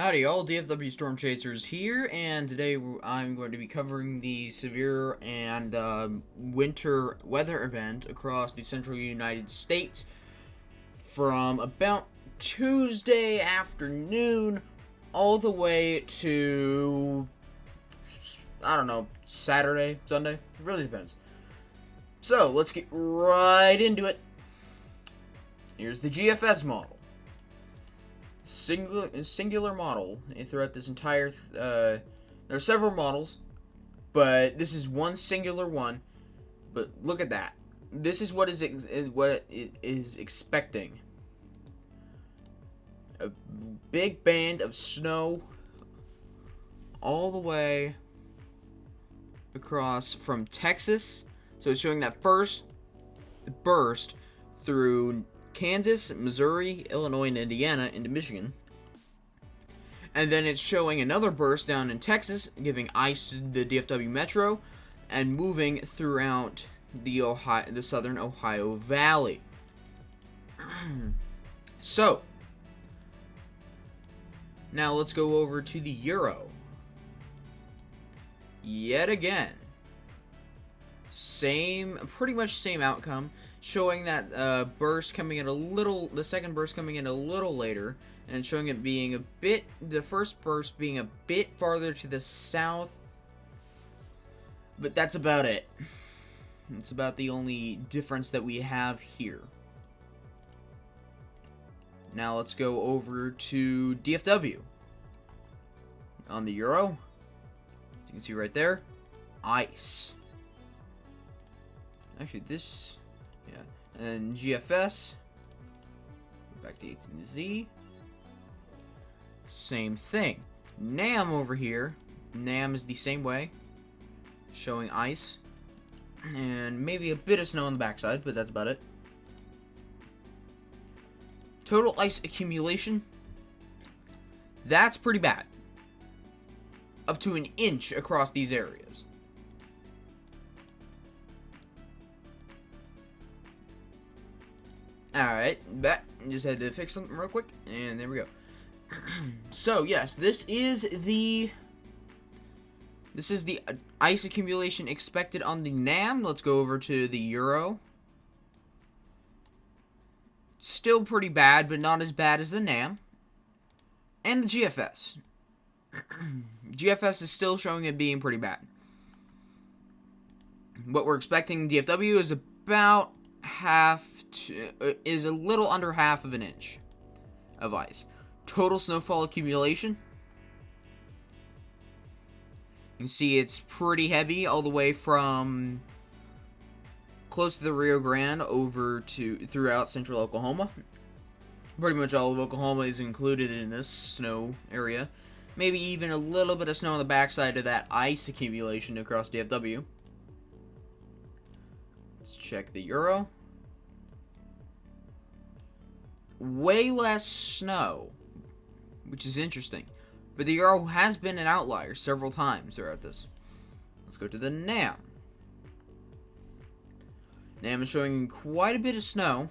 Howdy all, DFW Storm Chasers here, and today I'm going to be covering the severe and winter weather event across the central United States from about Tuesday afternoon all the way to, I don't know, Saturday, Sunday, it really depends. So, let's get right into it. Here's the GFS model. Singular model throughout this entire there are several models, but this is one singular one. But look at that, this is what it is expecting: a big band of snow all the way across from Texas. So it's showing that first burst through Kansas, Missouri, Illinois, and Indiana into Michigan. And then it's showing another burst down in Texas, giving ice to the DFW metro, and moving throughout the southern Ohio Valley. So, now let's go over to the Euro. Yet again, pretty much same outcome. Showing that the second burst coming in a little later, and showing it being the first burst being a bit farther to the south. But that's about it. It's about the only difference that we have here. Now let's go over to DFW. On the Euro, as you can see right there, ice. Actually, this... yeah, and GFS, back to 18Z, same thing. NAM over here, NAM is the same way, showing ice, and maybe a bit of snow on the backside, but that's about it. Total ice accumulation, that's pretty bad. Up to an inch across these areas. Alright, just had to fix something real quick, and there we go. So, yes, this is the ice accumulation expected on the NAM. Let's go over to the Euro. Still pretty bad, but not as bad as the NAM. And the GFS. GFS is still showing it being pretty bad. What we're expecting in DFW is about is a little under half of an inch of ice. Total snowfall accumulation, you can see it's pretty heavy, all the way from close to the Rio Grande over to throughout central Oklahoma. Pretty much all of Oklahoma is included in this snow area. Maybe even a little bit of snow on the backside of that ice accumulation across DFW. Let's check the Euro. Way less snow, which is interesting. But the Euro has been an outlier several times throughout this. Let's go to the NAM. NAM is showing quite a bit of snow,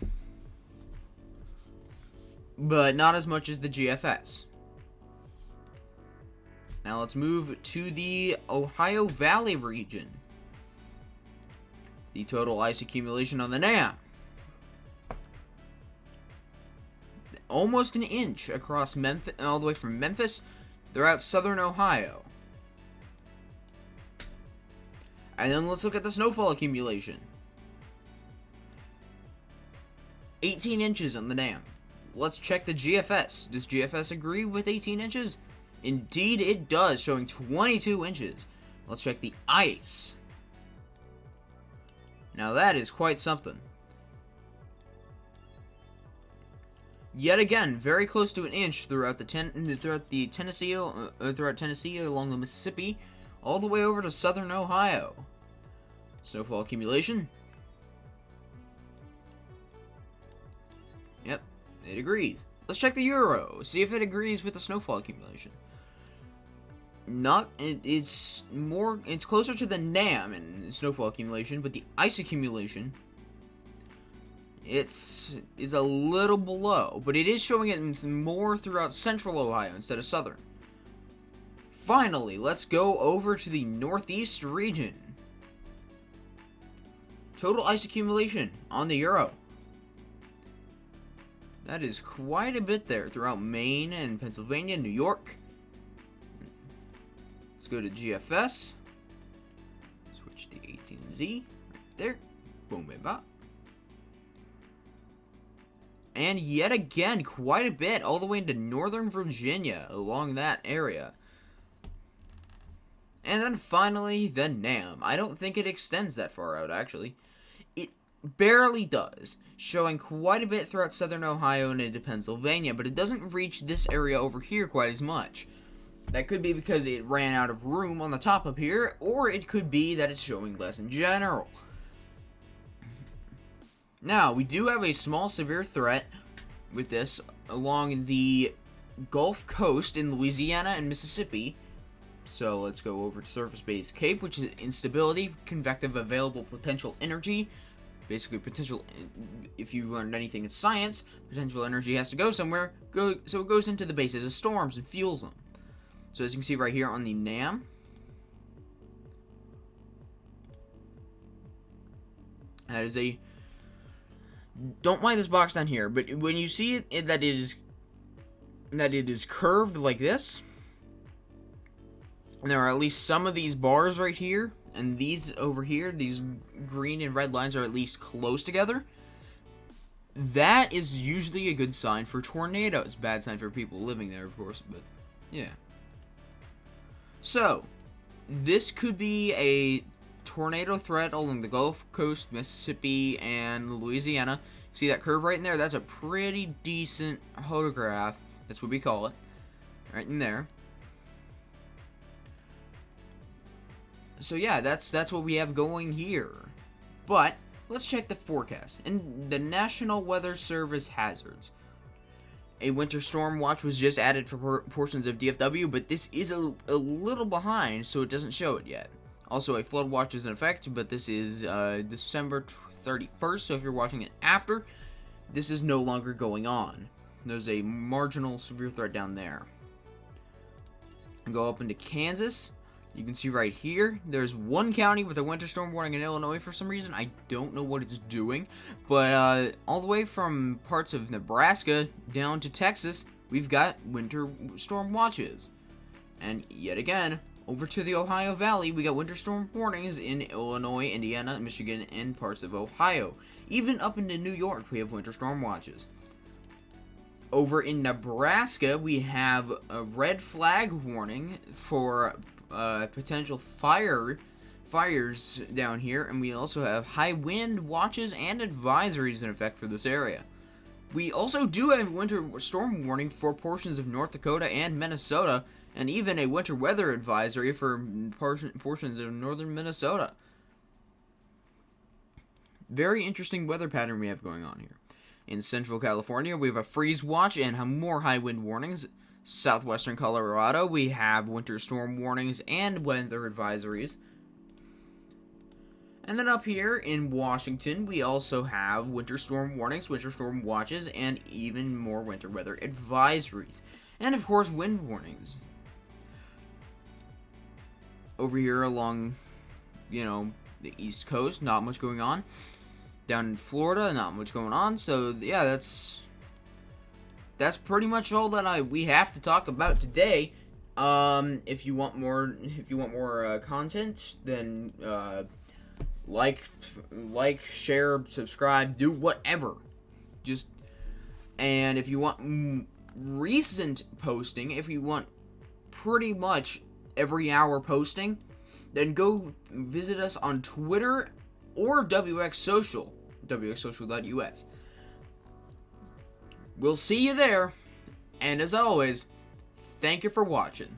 but not as much as the GFS. Now let's move to the Ohio Valley region. The total ice accumulation on the NAM, almost an inch across Memphis, all the way from Memphis throughout southern Ohio. And then let's look at the snowfall accumulation. 18 inches on the NAM. Let's check the GFS. Does GFS agree with 18 inches? Indeed it does, showing 22 inches. Let's check the ice. Now that is quite something. Yet again, very close to an inch throughout Tennessee along the Mississippi, all the way over to southern Ohio. Snowfall accumulation. Yep, it agrees. Let's check the Euro, see if it agrees with the snowfall accumulation. It's closer to the NAM in snowfall accumulation, but the ice accumulation, It's a little below, but it is showing it more throughout central Ohio instead of southern. Finally, let's go over to the northeast region. Total ice accumulation on the Euro. That is quite a bit there throughout Maine and Pennsylvania, New York. Let's go to GFS. Switch to 18Z. Right there. Boom, bam, bop. And yet again, quite a bit all the way into Northern Virginia along that area. And then finally, the NAM. I don't think it extends that far out, actually. It barely does, showing quite a bit throughout southern Ohio and into Pennsylvania, but it doesn't reach this area over here quite as much. That could be because it ran out of room on the top up here, or it could be that it's showing less in general. Now, we do have a small severe threat with this along the Gulf Coast in Louisiana and Mississippi. So let's go over to surface-based CAPE, which is instability, convective available potential energy. Basically, potential, if you learned anything in science, potential energy has to go somewhere, so it goes into the bases of storms and fuels them. So as you can see right here on the NAM, that is a, don't mind this box down here, but when you see it that it is curved like this, and there are at least some of these bars right here, and these over here, these green and red lines are at least close together, that is usually a good sign for tornadoes. Bad sign for people living there, of course, but yeah. So, this could be a tornado threat along the Gulf Coast, Mississippi, and Louisiana. See that curve right in there? That's a pretty decent photograph. That's what we call it. Right in there. So yeah, that's what we have going here. But let's check the forecast and the National Weather Service hazards. A winter storm watch was just added for portions of DFW, but this is a little behind, so it doesn't show it yet. Also, a flood watch is in effect, but this is December 31st, so if you're watching it after, this is no longer going on. There's a marginal severe threat down there. Go up into Kansas. You can see right here, there's one county with a winter storm warning in Illinois for some reason. I don't know what it's doing. But all the way from parts of Nebraska down to Texas, we've got winter storm watches. And yet again, over to the Ohio Valley, we got winter storm warnings in Illinois, Indiana, Michigan, and parts of Ohio. Even up into New York, we have winter storm watches. Over in Nebraska, we have a red flag warning for potential fires down here, and we also have high wind watches and advisories in effect for this area. We also do have a winter storm warning for portions of North Dakota and Minnesota, and even a winter weather advisory for portions of northern Minnesota. Very interesting weather pattern we have going on here. In central California, we have a freeze watch and more high wind warnings. Southwestern Colorado, we have winter storm warnings and weather advisories. And then up here in Washington, we also have winter storm warnings, winter storm watches, and even more winter weather advisories. And of course, wind warnings. Over here along, the East Coast, not much going on. Down in Florida, not much going on. So yeah, that's pretty much all that we have to talk about today. If you want more content, then like, share, subscribe, do whatever. And if you want recent posting, if you want pretty much every hour posting, then go visit us on Twitter or WxSocial, WxSocial.us. We'll see you there, and as always, thank you for watching.